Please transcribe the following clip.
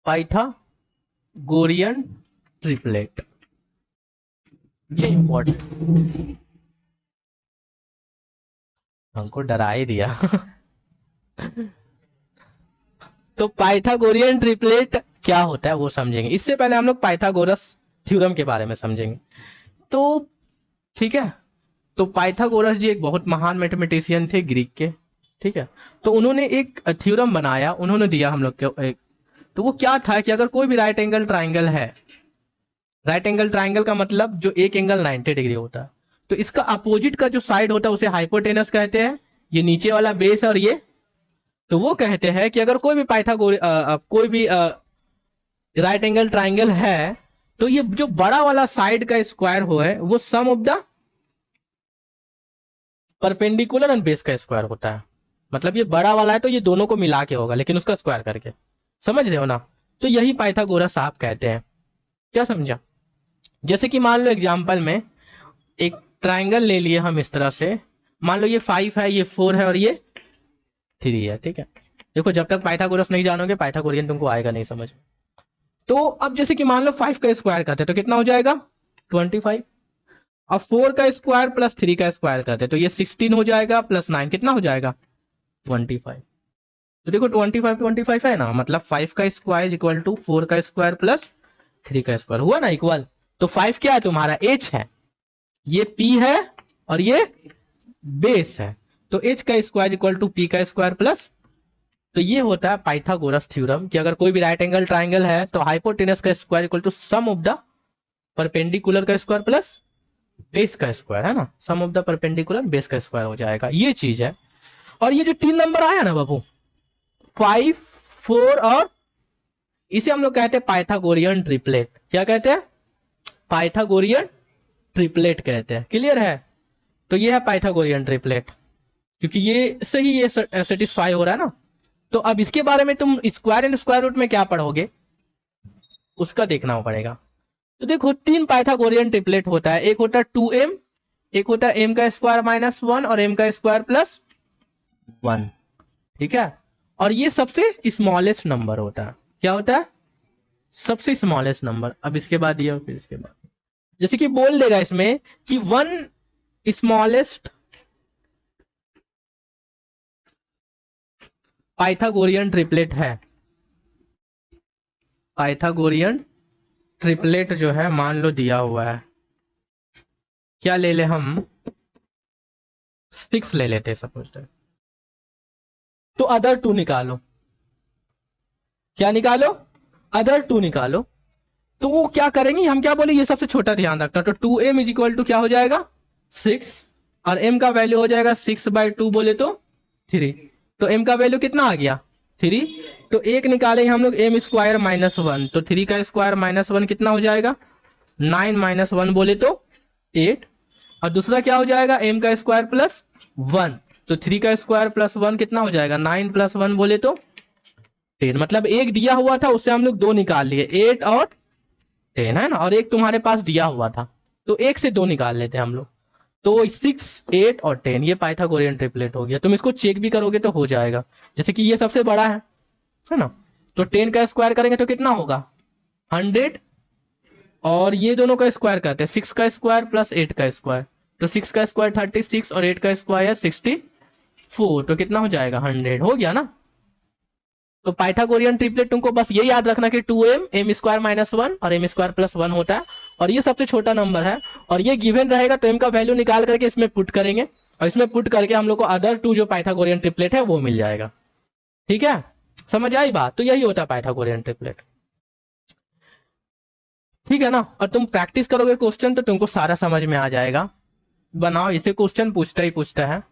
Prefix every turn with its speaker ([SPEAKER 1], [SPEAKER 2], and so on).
[SPEAKER 1] Pythagorean triplet, ये important, हमको डरा ही दिया। तो पाइथागोरियन ट्रिपलेट क्या होता है वो समझेंगे। इससे पहले हम लोग पाइथागोरस थ्योरम के बारे में समझेंगे। तो ठीक है, तो पाइथागोरस जी एक बहुत महान मैथमेटिशियन थे ग्रीक के, ठीक है। तो उन्होंने एक थ्योरम बनाया, उन्होंने दिया हम लोग को एक, तो वो क्या था कि अगर कोई भी राइट एंगल ट्राइंगल है, राइट एंगल ट्राइंगल का मतलब जो एक एंगल 90 डिग्री होता है, तो इसका अपोजिट का जो साइड होता है उसे हाइपोटेनस कहते हैं, ये नीचे वाला बेस और ये, तो वो कहते हैं कि अगर कोई भी कोई भी राइट एंगल ट्राइंगल है, तो ये जो बड़ा वाला साइड का स्क्वायर हो है वो sum of the perpendicular and base का स्क्वायर होता है। मतलब ये बड़ा वाला है तो ये दोनों को मिला के होगा, लेकिन उसका स्क्वायर करके, समझ रहे हो ना। तो यही पाइथागोरस आप कहते हैं। क्या समझा? जैसे कि मान लो एग्जाम्पल में एक ट्राइंगल ले लिए हम इस तरह से, मान लो ये 5 है, ये 4 है और ये 3 है, ठीक है। देखो जब तक पाइथागोरस नहीं जानोगे पाइथागोरियन तुमको आएगा नहीं समझ। तो अब जैसे कि मान लो 5 का स्क्वायर करते तो कितना हो जाएगा 25, अब 4 का स्क्वायर प्लस 3 का स्क्वायर करते तो ये 16 हो जाएगा, प्लस 9 कितना हो जाएगा 25। तो देखो 25 25 है ना, मतलब 5 का स्क्वायर इक्वल टू 4 का स्क्वायर प्लस 3 का स्क्वायर हुआ ना इक्वल। तो 5 क्या है तुम्हारा एच है, ये पी है और ये बेस है, तो एच का स्क्वायर इक्वल टू पी का स्क्वायर प्लस, तो ये होता है पाइथागोरस थ्योरम कि अगर कोई भी राइट एंगल ट्राइंगल है तो हाइपोटेनस का square equal to sum of the perpendicular का स्क्वायर प्लस बेस का स्क्वायर, है ना, sum of the perpendicular base का स्क्वायर हो जाएगा, ये चीज है। और ये जो 3 नंबर आया ना बाबू, 5 4 और, इसे हम लोग कहते हैं पाइथागोरियन ट्रिपलेट। क्या कहते हैं? पाइथागोरियन ट्रिपलेट कहते हैं। क्लियर है? तो ये है पाइथागोरियन ट्रिपलेट, क्योंकि ये सही ये सेटिस्फाई हो रहा है ना। तो अब इसके बारे में तुम स्क्वायर एंड स्क्वायर रूट में क्या पढ़ोगे उसका देखना पड़ेगा। तो देखो 3 पाइथागोरियन ट्रिपलेट होता है, एक होता है 2m, एक होता है m का स्क्वायर माइनस 1 और m का स्क्वायर प्लस 1, ठीक है। और ये सबसे स्मॉलेस्ट नंबर होता है। क्या होता है? सबसे स्मॉलेस्ट नंबर। अब इसके बाद ये और फिर इसके बाद जैसे कि बोल देगा इसमें कि 1 स्मॉलेस्ट पाइथागोरियन ट्रिपलेट है, पाइथागोरियन ट्रिपलेट जो है मान लो दिया हुआ है, क्या ले ले हम 6 ले लेते सपोज, तो अदर 2 निकालो। क्या निकालो? अदर 2 निकालो। तो वो क्या करेंगे, हम क्या बोले, ये सबसे छोटा ध्यान रखना। तो 2m इज इक्वल टू क्या हो जाएगा 6, और m का वैल्यू हो जाएगा 6/2 बोले तो 3, तो m का वैल्यू कितना आ गया 3। तो एक निकाले हम लोग m स्क्वायर माइनस 1, तो 3 का स्क्वायर माइनस 1 कितना हो जाएगा 9 माइनस 1 बोले तो 8, और दूसरा क्या हो जाएगा m का स्क्वायर प्लस 1, तो 3 का स्क्वायर प्लस 1 कितना हो जाएगा 9 प्लस 1 बोले तो 10। मतलब एक दिया हुआ था उससे हम लोग 2 निकाल लिए, 8 और 10, है ना, और एक तुम्हारे पास दिया हुआ था तो एक से 2 निकाल लेते हम लोग। तो 6 8 और 10 ये पाइथागोरियन ट्रिपलेट हो गया। तुम इसको चेक भी करोगे तो हो जाएगा, जैसे कि ये सबसे बड़ा है ना, तो 10 का स्क्वायर करेंगे तो कितना होगा 100, और ये दोनों का स्क्वायर करते हैं 6 का स्क्वायर प्लस 8 का स्क्वायर, तो 6 का स्क्वायर 36 और 8 का स्क्वायर 64, तो कितना हो जाएगा 100 हो गया ना। तो पाइथागोरियन ट्रिपलेट तुमको बस ये याद रखना कि 2m m स्क्वायर माइनस 1 और m स्क्वायर प्लस 1 होता है, और ये सबसे छोटा नंबर है, और ये गिवन रहेगा तो m का वैल्यू निकाल करके इसमें पुट करेंगे, और इसमें पुट करके हम लोग को अदर 2 जो पाइथागोरियन ट्रिपलेट है वो मिल जाएगा। ठीक है, समझ आई बात? तो यही होता है पाइथागोरियन ट्रिपलेट, ठीक है ना। और तुम प्रैक्टिस करोगे क्वेश्चन तो तुमको सारा समझ में आ जाएगा। बनाओ, इसे क्वेश्चन पूछता ही पूछता है।